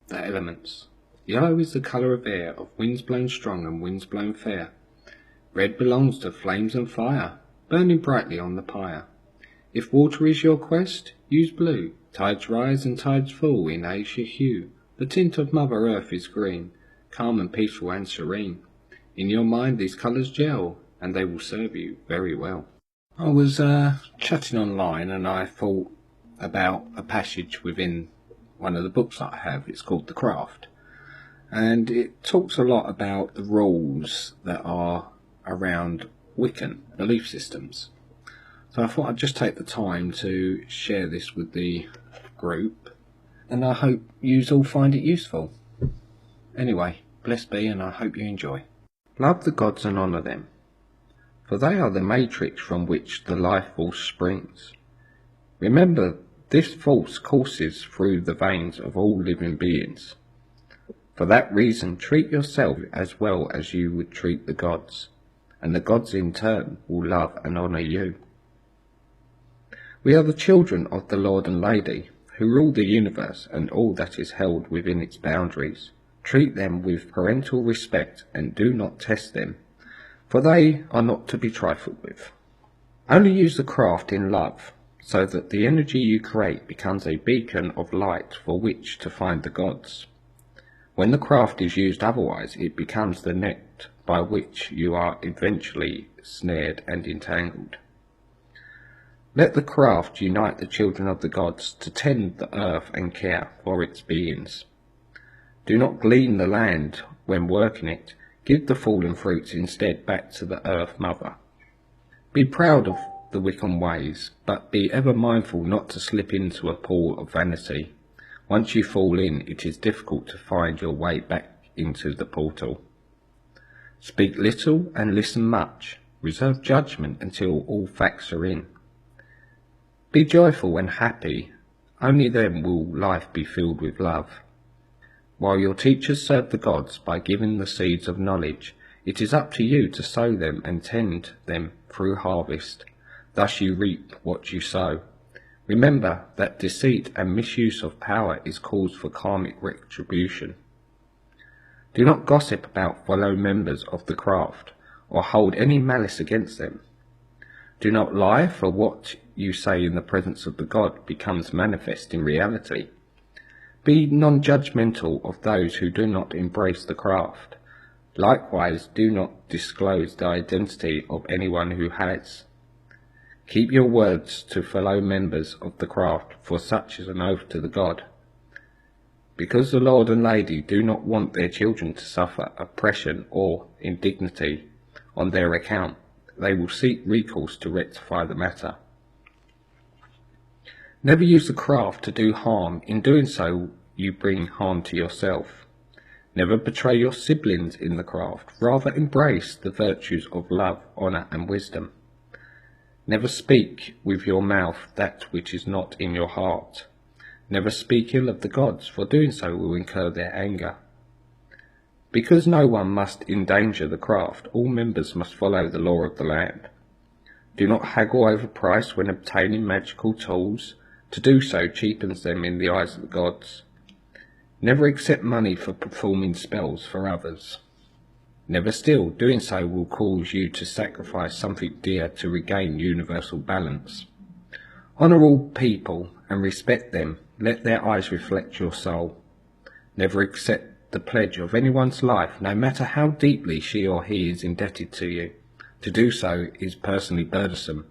The elements. Yellow is the colour of air, of winds blown strong and winds blown fair. Red belongs to flames and fire, burning brightly on the pyre. If water is your quest, use blue. Tides rise and tides fall in azure hue. The tint of Mother Earth is green, calm and peaceful and serene. In your mind these colours gel, and they will serve you very well. I was chatting online and I thought about a passage within one of the books that I have. It's called The Craft, and it talks a lot about the rules that are around Wiccan belief systems. So I thought I'd just take the time to share this with the group, and I hope you all find it useful. Anyway, blessed be, and I hope you enjoy. Love the gods and honour them, for they are the matrix from which the life force springs. Remember, this force courses through the veins of all living beings. For that reason, treat yourself as well as you would treat the gods, and the gods in turn will love and honour you. We are the children of the Lord and Lady, who rule the universe and all that is held within its boundaries. Treat them with parental respect and do not test them, for they are not to be trifled with. Only use the craft in love, so that the energy you create becomes a beacon of light for which to find the gods. When the craft is used otherwise, it becomes the net by which you are eventually snared and entangled. Let the craft unite the children of the gods to tend the earth and care for its beings. Do not glean the land when working it. Give the fallen fruits instead back to the earth mother. Be proud of the Wiccan ways, but be ever mindful not to slip into a pool of vanity. Once you fall in, it is difficult to find your way back into the portal. Speak little and listen much. Reserve judgment until all facts are in. Be joyful and happy, only then will life be filled with love. While your teachers serve the gods by giving the seeds of knowledge, it is up to you to sow them and tend them through harvest. Thus you reap what you sow. Remember that deceit and misuse of power is cause for karmic retribution. Do not gossip about fellow members of the craft, or hold any malice against them. Do not lie, for what you say in the presence of the god becomes manifest in reality. Be non-judgmental of those who do not embrace the craft. Likewise, do not disclose the identity of anyone who has. Keep your words to fellow members of the craft, for such is an oath to the god. Because the Lord and Lady do not want their children to suffer oppression or indignity on their account, they will seek recourse to rectify the matter. Never use the craft to do harm. In doing so, you bring harm to yourself. Never betray your siblings in the craft. Rather embrace the virtues of love, honour and wisdom. Never speak with your mouth that which is not in your heart. Never speak ill of the gods, for doing so will incur their anger. Because no one must endanger the craft, all members must follow the law of the land. Do not haggle over price when obtaining magical tools. To do so cheapens them in the eyes of the gods. Never accept money for performing spells for others. Never steal. Doing so will cause you to sacrifice something dear to regain universal balance. Honour all people and respect them. Let their eyes reflect your soul. Never accept the pledge of anyone's life, no matter how deeply she or he is indebted to you. To do so is personally burdensome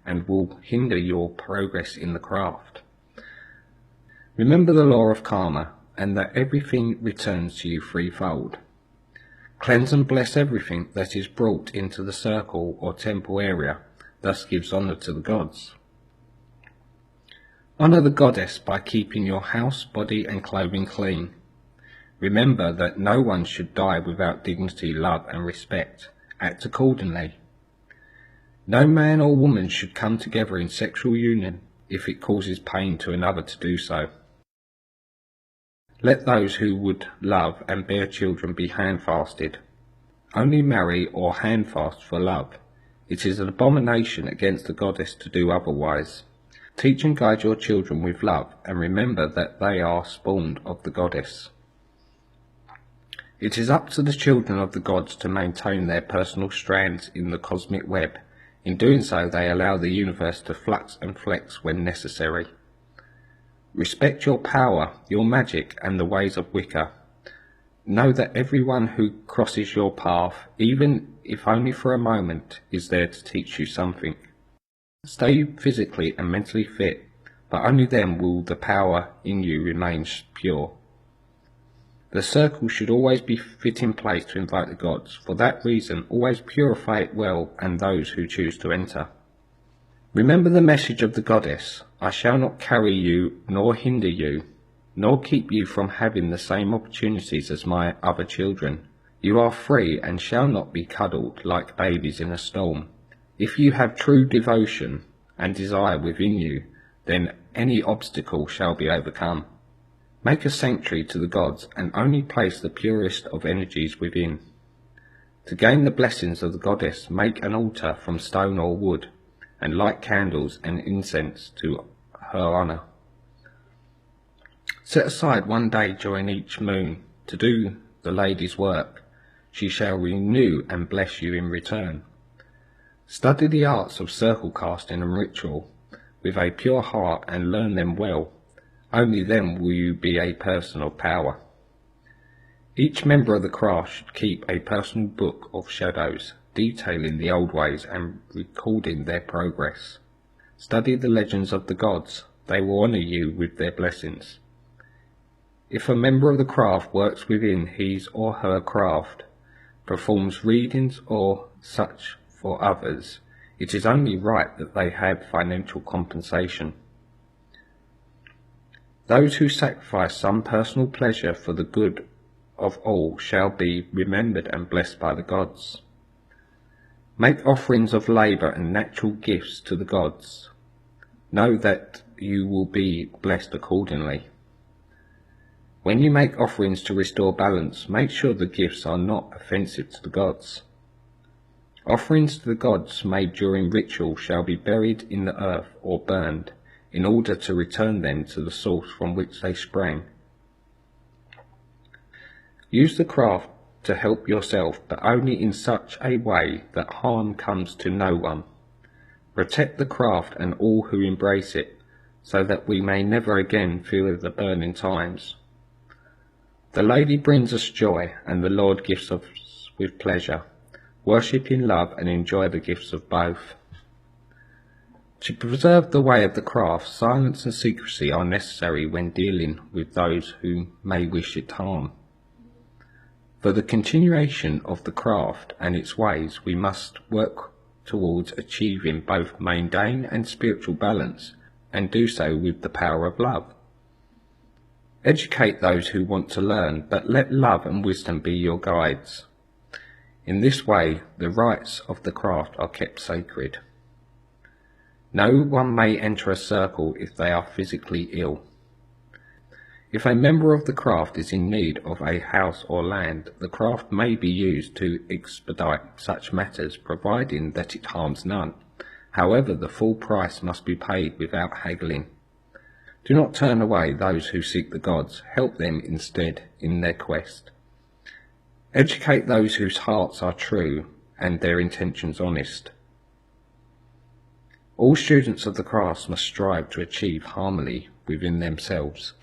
and will hinder your progress in the craft. Remember the law of karma, and that everything returns to you threefold. Cleanse and bless everything that is brought into the circle or temple area, thus gives honour to the gods. Honour the goddess by keeping your house, body and clothing clean. Remember that no one should die without dignity, love and respect. Act accordingly. No man or woman should come together in sexual union if it causes pain to another to do so. Let those who would love and bear children be handfasted. Only marry or handfast for love. It is an abomination against the goddess to do otherwise. Teach and guide your children with love, and remember that they are spawned of the goddess. It is up to the children of the gods to maintain their personal strands in the cosmic web. In doing so, they allow the universe to flux and flex when necessary. Respect your power, your magic, and the ways of Wicca. Know that everyone who crosses your path, even if only for a moment, is there to teach you something. Stay physically and mentally fit, but only then will the power in you remain pure. The circle should always be fit in place to invite the gods. For that reason, always purify it well and those who choose to enter. Remember the message of the goddess: I shall not carry you, nor hinder you, nor keep you from having the same opportunities as my other children. You are free and shall not be cuddled like babies in a storm. If you have true devotion and desire within you, then any obstacle shall be overcome. Make a sanctuary to the gods and only place the purest of energies within. To gain the blessings of the goddess, make an altar from stone or wood, and light candles and incense to her honour. Set aside one day during each moon to do the lady's work. She shall renew and bless you in return. Study the arts of circle casting and ritual with a pure heart and learn them well. Only then will you be a person of power. Each member of the craft should keep a personal book of shadows, detailing the old ways and recording their progress. Study the legends of the gods. They will honour you with their blessings. If a member of the craft works within his or her craft, performs readings or such for others, it is only right that they have financial compensation. Those who sacrifice some personal pleasure for the good of all shall be remembered and blessed by the gods. Make offerings of labour and natural gifts to the gods. Know that you will be blessed accordingly. When you make offerings to restore balance, make sure the gifts are not offensive to the gods. Offerings to the gods made during ritual shall be buried in the earth or burned, in order to return them to the source from which they sprang. Use the craft to help yourself, but only in such a way that harm comes to no one. Protect the craft and all who embrace it, so that we may never again feel the burning times. The Lady brings us joy, and the Lord gives us with pleasure. Worship in love and enjoy the gifts of both. To preserve the way of the craft, silence and secrecy are necessary when dealing with those who may wish it harm. For the continuation of the craft and its ways, we must work towards achieving both mundane and spiritual balance, and do so with the power of love. Educate those who want to learn, but let love and wisdom be your guides. In this way, the rites of the craft are kept sacred. No one may enter a circle if they are physically ill. If a member of the craft is in need of a house or land, the craft may be used to expedite such matters, providing that it harms none. However, the full price must be paid without haggling. Do not turn away those who seek the gods. Help them instead in their quest. Educate those whose hearts are true and their intentions honest. All students of the crafts must strive to achieve harmony within themselves.